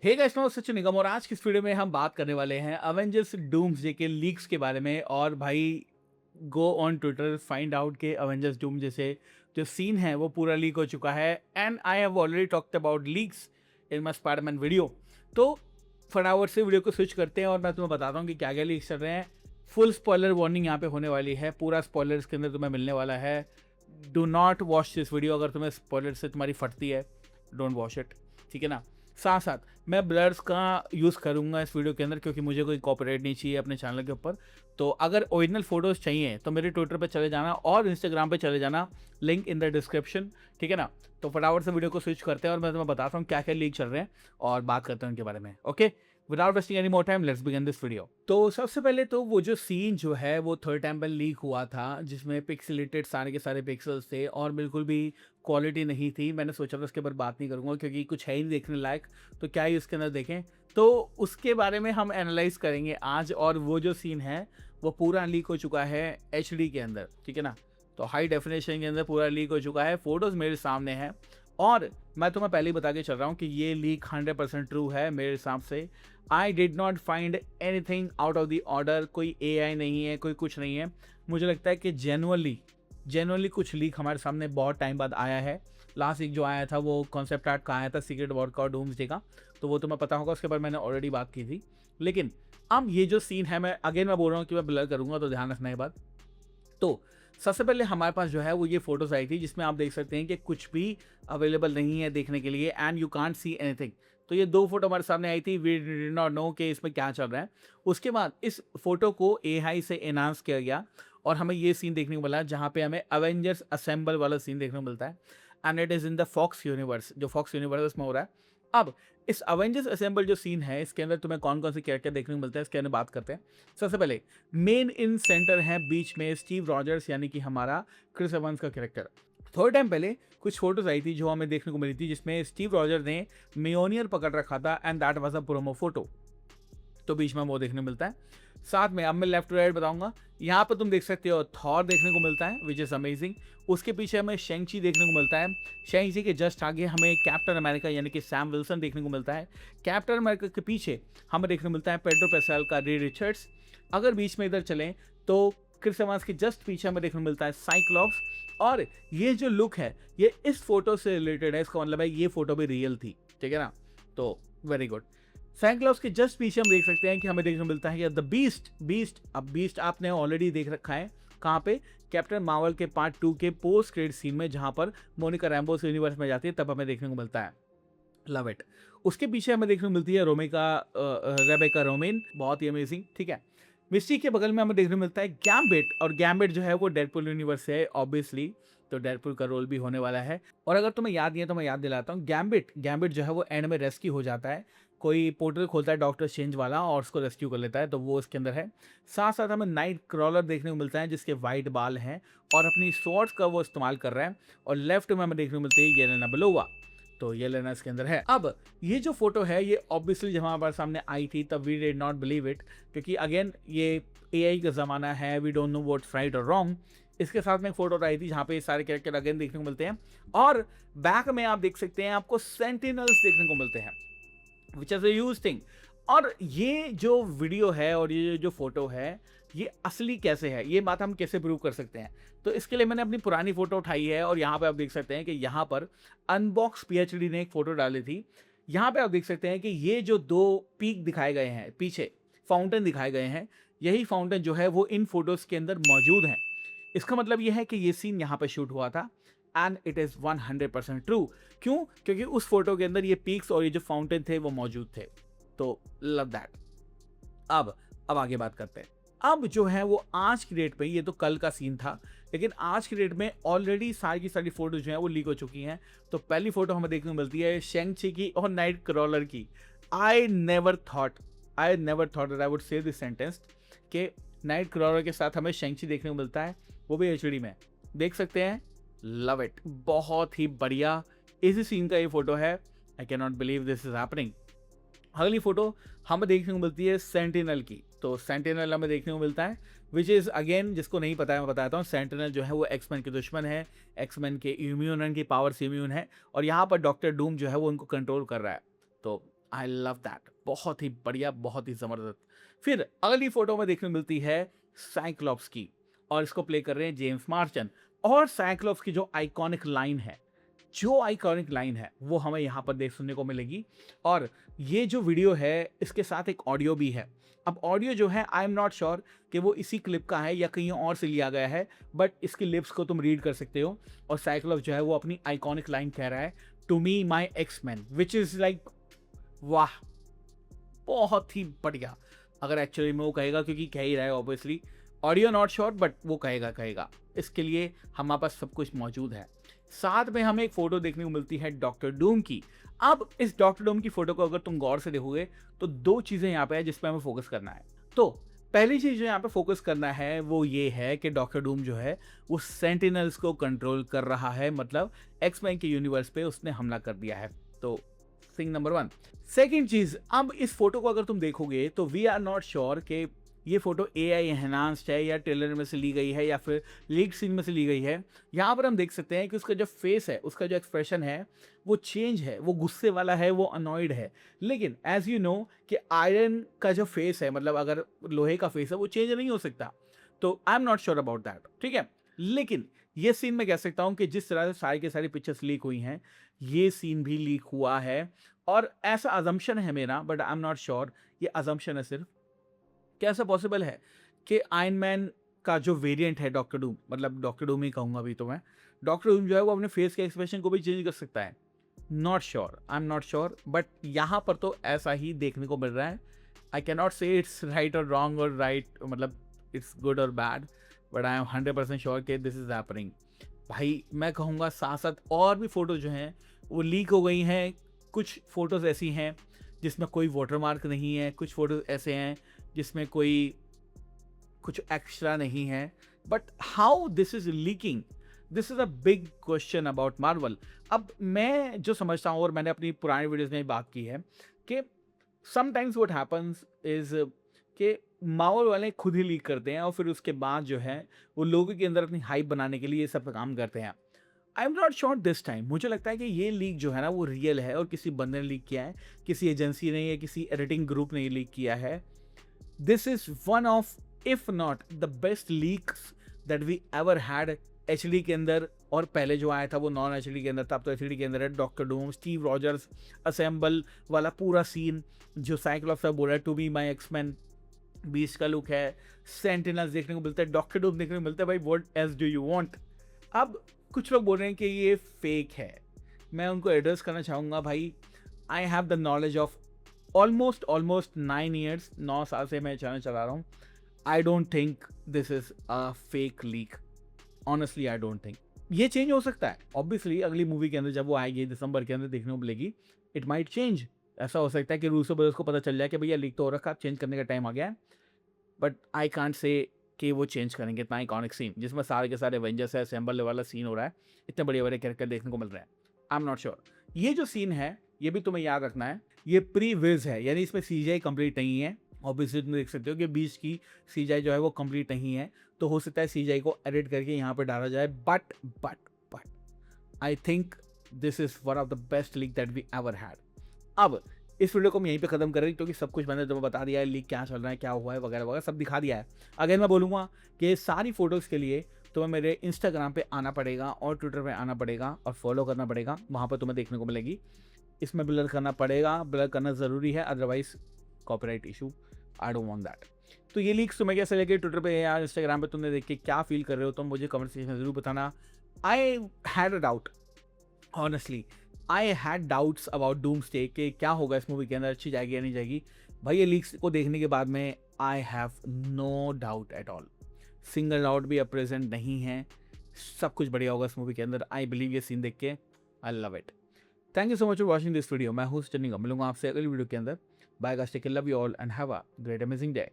Hey guys, मैं सचिन निगम और आज की इस वीडियो में हम बात करने वाले हैं अवेंजर्स डूम्सडे के लीक्स के बारे में। और भाई go on Twitter find out के अवेंजर्स डूम जैसे जो सीन है वो पूरा लीक हो चुका है। And I have already talked about leaks in my Spiderman video. तो फटाफट से वीडियो को स्विच करते हैं और मैं तुम्हें बताता हूँ कि क्या क्या लीक्स चल रहे हैं। फुल स्पॉइलर वार्निंग यहाँ पे होने वाली है, पूरा स्पॉइलर इसके अंदर तुम्हें मिलने वाला है। Do not watch this video, अगर तुम्हें स्पॉइलर से तुम्हारी फटती है डोंट वॉच इट, ठीक है ना। साथ साथ मैं ब्लर्स का यूज़ करूंगा इस वीडियो के अंदर क्योंकि मुझे कोई कॉपीराइट नहीं चाहिए अपने चैनल के ऊपर। तो अगर ओरिजिनल फोटोज़ चाहिए तो मेरे ट्विटर पे चले जाना और इंस्टाग्राम पे चले जाना, लिंक इन द डिस्क्रिप्शन, ठीक है ना। तो फटाफट से वीडियो को स्विच करते हैं और मैं तुम्हें बताता हूँ क्या क्या लीक चल रहे हैं और बात करते हैं उनके बारे में। Okay, without wasting any more time let's begin this video. तो सबसे पहले तो वो जो सीन जो है वो थर्ड टेम्पल लीक हुआ था जिसमें पिक्सेलेटेड सारे के सारे पिक्सल्स थे और बिल्कुल भी क्वालिटी नहीं थी। मैंने सोचा था उसके ऊपर बात नहीं करूंगा क्योंकि कुछ है ही नहीं देखने लायक, तो क्या ही उसके अंदर देखें। तो उसके बारे में हम एनालाइज करेंगे आज। और वो जो सीन है वो पूरा लीक हो चुका है HD के अंदर, ठीक है ना। तो हाई डेफिनेशन के अंदर पूरा लीक हो चुका है, फोटोज़ मेरे सामने हैं। और मैं तुम्हें पहले ही बता के चल रहा हूँ कि ये लीक 100% ट्रू है मेरे हिसाब से। I did not find anything out of the order, कोई AI नहीं है, कोई कुछ नहीं है। मुझे लगता है कि जेनुअली कुछ लीक हमारे सामने बहुत टाइम बाद आया है। लास्ट वीक जो आया था वो कॉन्सेप्ट आर्ट का आया था सीक्रेट वॉर का और डूम्सडे का, तो वो तुम्हें पता होगा, उसके बारे में मैंने ऑलरेडी बात की थी। लेकिन अब ये जो सीन है, मैं बोल रहा हूँ कि मैं ब्लर करूँगा, तो ध्यान रखना ये बात। तो सबसे पहले हमारे पास जो है वो ये फोटोज आई थी जिसमें आप देख सकते हैं कि कुछ भी अवेलेबल नहीं है देखने के लिए and you can't see anything. तो ये दो फोटो हमारे सामने आई थी, वी डिड नॉट नो कि इसमें क्या चल रहा है। उसके बाद इस फोटो को AI से एनहांस किया गया और हमें ये सीन देखने को मिला जहाँ पे हमें अवेंजर्स असेंबल वाला सीन देखने को मिलता है। And it is in the Fox universe, जो फॉक्स यूनिवर्स में हो रहा है। अब इस अवेंजर्स असेंबल जो सीन है इसके अंदर तुम्हें कौन कौन से कैरेक्टर देखने को मिलता है इसके अंदर बात करते हैं। सबसे पहले मेन इन सेंटर है बीच में स्टीव रॉजर्स, यानी कि हमारा क्रिस एवंस का कैरेक्टर। थोड़े टाइम पहले कुछ फोटोज आई थी जो हमें देखने को मिली थी जिसमें स्टीव रॉजर ने मियोनियर पकड़ रखा था and that was a promo photo. तो बीच में वो देखने को मिलता है। साथ में अब मैं लेफ्ट टू राइट बताऊंगा, यहाँ पर तुम देख सकते हो थॉर देखने को मिलता है विच इज़ अमेजिंग। उसके पीछे हमें शेंग-ची देखने को मिलता है। शेंग-ची के जस्ट आगे हमें कैप्टन अमेरिका यानी कि सैम विल्सन देखने को मिलता है। कैप्टन अमेरिका के पीछे हमें देखने को मिलता है पेड्रो पैस्कल का रीड रिचर्ड्स। अगर बीच में इधर चलें तो क्रिस एवंस के जस्ट पीछे हमें देखने को मिलता है साइक्लॉप्स। और ये जो लुक है ये इस फोटो से रिलेटेड है, इसका मतलब है ये फोटो भी रियल थी, ठीक है ना। तो वेरी गुड। साइक्लॉप्स के जस्ट पीछे हम देख सकते हैं कि हमें देखने को मिलता है द बीस्ट। अब बीस्ट आपने ऑलरेडी देख रखा है कहाँ पे, कैप्टन मार्वल के पार्ट 2 के पोस्ट क्रेडिट सीन में, जहाँ पर मोनिका रैम्बो यूनिवर्स में जाती है तब हमें देखने को मिलता है। Love it. उसके पीछे हमें देखने को मिलती है रेबेका रोमेन, बहुत ही अमेजिंग, ठीक है। मिस्टी के बगल में हमें देखने को मिलता है गैम्बिट, और गैम्बिट जो है वो डेडपुल यूनिवर्स से है ऑब्वियसली, तो डेडपुल का रोल भी होने वाला है। और अगर तुम्हें याद नहीं है तो मैं याद दिलाता हूँ, गैम्बिट जो है वो एंड में रेस्क्यू हो जाता है, कोई पोर्टल खोलता है डॉक्टर चेंज वाला और उसको रेस्क्यू कर लेता है, तो वो इसके अंदर है। साथ साथ हमें नाइट क्रॉलर देखने को मिलता है जिसके वाइट बाल हैं और अपनी स्वॉर्ड्स का वो इस्तेमाल कर रहा है। और लेफ्ट में हमें देखने को मिलती है येलेना बेलोवा, तो ये लेना इसके अंदर है। अब ये जो फोटो है ये ऑब्वियसली जब हमारे सामने आई थी तब we did not believe it, क्योंकि अगेन ये AI का ज़माना है, we don't know what's right और रॉन्ग। इसके साथ में एक फोटो आई थी जहाँ पे सारे कैरेक्टर अगेन देखने को मिलते हैं और बैक में आप देख सकते हैं आपको सेंटिनल्स देखने को मिलते हैं which is a huge thing. और ये जो वीडियो है और ये जो फोटो है ये असली कैसे है, ये बात हम कैसे प्रूव कर सकते हैं। तो इसके लिए मैंने अपनी पुरानी फोटो उठाई है और यहाँ पे आप देख सकते हैं कि यहाँ पर अनबॉक्स PhD ने एक फोटो डाली थी। यहाँ पे आप देख सकते हैं कि ये जो दो पीक दिखाए गए हैं, पीछे फाउंटेन दिखाए गए हैं, यही फाउंटेन जो है वो इन फोटोज के अंदर मौजूद है। इसका मतलब ये है कि ये सीन यहाँ पे शूट हुआ था एंड इट इज़ 100% ट्रू। क्यों? क्योंकि उस फोटो के अंदर ये पीक्स और ये जो फाउंटेन थे वो मौजूद थे। तो लव दैट। अब आगे बात करते हैं। अब जो है वो आज की डेट पे, ये तो कल का सीन था, लेकिन आज की डेट में ऑलरेडी सारी की सारी फोटो जो है वो लीक हो चुकी हैं। तो पहली फोटो हमें देखने को मिलती है शेंग-ची की और नाइट क्रॉलर की। I never thought that I would say this sentence कि नाइट क्रॉलर के साथ हमें शेंग-ची देखने को मिलता है, वो भी HD में देख सकते हैं। लव इट, बहुत ही बढ़िया इसी सीन का ये फोटो है। I can not believe this is happening. अगली फोटो हमें देखने को मिलती है सेंटिनल की। तो सेंटिनल हमें देखने को मिलता है विच इज़ अगेन, जिसको नहीं पता है मैं बताता हूँ, सेंटिनल जो है वो एक्समैन के दुश्मन है, एक्समैन के इम्यून की पावर से इम्यून है और यहाँ पर डॉक्टर डूम जो है वो उनको कंट्रोल कर रहा है। तो आई लव दैट, बहुत ही बढ़िया, बहुत ही ज़बरदस्त। फिर अगली फ़ोटो में देखने मिलती है साइक्लॉप्स की, और इसको प्ले कर रहे हैं जेम्स मार्चन। और साइक्लॉप्स की जो आइकॉनिक लाइन है वो हमें यहाँ पर देख सुनने को मिलेगी। और ये जो वीडियो है इसके साथ एक ऑडियो भी है। अब ऑडियो जो है आई एम नॉट श्योर कि वो इसी क्लिप का है या कहीं और से लिया गया है, बट इसकी लिप्स को तुम रीड कर सकते हो। और साइक्लॉप्स जो है वो अपनी आइकॉनिक लाइन कह रहा है, to me my X Men, which is like वाह, बहुत ही बढ़िया। अगर एक्चुअली में वो कहेगा, क्योंकि कह ही रहा है obviously, audio not sure but वो कहेगा। इसके लिए हमारे पास सब कुछ मौजूद है। साथ में हमें एक फोटो देखने को मिलती है डॉक्टर डूम की। अब इस डॉक्टर डूम की फोटो को अगर तुम गौर से देखोगे तो दो चीजें यहाँ पे है जिस पे हमें फोकस करना है। तो पहली चीज जो यहाँ पे फोकस करना है वो ये है कि डॉक्टर डूम जो है वो सेंटिनल्स को कंट्रोल कर रहा है, मतलब एक्समैन के यूनिवर्स पे उसने हमला कर दिया है। तो थिंग नंबर 1। सेकेंड चीज, अब इस फोटो को अगर तुम देखोगे तो वी आर नॉट श्योर कि ये फोटो एआई एनहांस्ड है या ट्रेलर में से ली गई है या फिर लीक सीन में से ली गई है। यहाँ पर हम देख सकते हैं कि उसका जो फेस है, उसका जो एक्सप्रेशन है वो चेंज है, वो गुस्से वाला है, वो अनॉयड है। लेकिन एज यू नो कि आयरन का जो फेस है, मतलब अगर लोहे का फेस है, वो चेंज नहीं हो सकता। तो I am not sure about that, ठीक है। लेकिन ये सीन मैं कह सकता हूँ कि जिस तरह से सारी की सारी पिक्चर्स लीक हुई हैं, ये सीन भी लीक हुआ है। और ऐसा अजम्पशन है मेरा, but I am not sure, ये अजम्पशन है सिर्फ। कैसा पॉसिबल है कि आयरन मैन का जो वेरिएंट है डॉक्टर डूम, मतलब डॉक्टर डूम ही कहूँगा अभी तो मैं, डॉक्टर डूम जो है वो अपने फेस के एक्सप्रेशन को भी चेंज कर सकता है। Not sure, I am not sure, but यहाँ पर तो ऐसा ही देखने को मिल रहा है। आई कैन नॉट से इट्स राइट और रॉन्ग और राइट, मतलब इट्स गुड और bad, but I am 100% sure कि दिस इज हैपनिंग। भाई मैं कहूँगा साथ साथ और भी फ़ोटो जो हैं वो लीक हो गई हैं। कुछ फ़ोटोज़ ऐसी हैं जिसमें कोई वाटरमार्क नहीं है, कुछ फ़ोटोज़ ऐसे हैं जिसमें कोई कुछ एक्स्ट्रा नहीं है। But how this is leaking, this is a big question about Marvel. अब मैं जो समझता हूँ, और मैंने अपनी पुरानी वीडियोस में बात की है, कि समटाइम्स व्हाट हैपन्स इज कि मार्वल वाले खुद ही लीक करते हैं और फिर उसके बाद जो है वो लोगों के अंदर अपनी हाइप बनाने के लिए ये सब काम करते हैं। I am not sure this time, मुझे लगता है कि ये लीक जो है ना वो रियल है और किसी बंदे ने लीक किया है, किसी एजेंसी ने या किसी एडिटिंग ग्रुप ने लीक किया है। This is one of, if not the best leaks that we ever had HD के अंदर। और पहले जो आया था वो नॉन HD के अंदर था, अब तो HD के अंदर है। Doctor Doom, Steve Rogers assemble वाला पूरा सीन, जो साइक्लॉप्स है बोल रहा है to be my X Men, Beast का लुक है, सेंटिनल्स देखने को मिलता है, डॉक्टर डूम देखने को मिलता है। भाई what else do you want. अब कुछ लोग बोल रहे हैं कि ये फेक है। मैं उनको एड्रेस करना चाहूँगा, भाई I have the knowledge of almost 9 years, 9 साल से मैं चैनल चला रहा हूँ। I don't think this is a fake leak, honestly I don't think. ये चेंज हो सकता है ऑब्वियसली, अगली मूवी के अंदर जब वो आएगी दिसंबर के अंदर देखने को मिलेगी, इट माइट चेंज। ऐसा हो सकता है कि रूसो ब्रदर्स को पता चल जाए कि भैया लीक तो हो रखा, चेंज करने का टाइम आ गया है। बट आई कांट से कि वो चेंज करेंगे। इतना आइकॉनिक सीन जिसमें सारे के सारे एवेंजर्स है, असेंबल वाला सीन हो रहा है, इतने बड़े बड़े कैरेक्टर देखने को मिल रहे हैं। I am not sure. ये जो सीन है ये भी तुम्हें याद रखना है, ये प्री विज है, यानी इसमें सीजीआई कंप्लीट नहीं है। ऑब्वियसली तुम देख सकते हो कि 20 की सीजीआई जो है वो कंप्लीट नहीं है, तो हो सकता है सीजीआई को एडिट करके यहाँ पे डाला जाए। But I think this is one of the best leak that we ever had. अब इस वीडियो को हम यहीं पे खत्म कर रही, क्योंकि सब कुछ मैंने तुम्हें बता दिया है, लीक क्या चल रहा है, क्या हुआ है, वगैरह वगैरह सब दिखा दिया है। अगर मैं बोलूँगा कि सारी फोटोज़ के लिए तुम्हें मेरे इंस्टाग्राम पे आना पड़ेगा और ट्विटर पे आना पड़ेगा और फॉलो करना पड़ेगा, वहाँ पर तुम्हें देखने को मिलेगी। इसमें ब्लर करना पड़ेगा, ब्लर करना ज़रूरी है, otherwise copyright issue, I don't want that. तो ये लीक्स तुम्हें कैसे लगे ट्विटर पे या इंस्टाग्राम पे, तुमने देख के क्या फील कर रहे हो, तुम मुझे कमेंट सेक्शन में ज़रूर बताना। I had a doubt, honestly I had doubts about doomsday कि क्या होगा इस मूवी के अंदर, अच्छी जाएगी या नहीं जाएगी। भाई ये लीक्स को देखने के बाद में I have no doubt at all, single doubt भी अब प्रेजेंट नहीं है, सब कुछ बढ़िया होगा इस मूवी के अंदर। आई बिलीव ये सीन देख के, I love it. Thank you so much for watching this video. मैं हूँ चन्नी, मिलूंगा आपसे अगली वीडियो के अंदर। Bye guys, take care, love you all and have a great amazing day.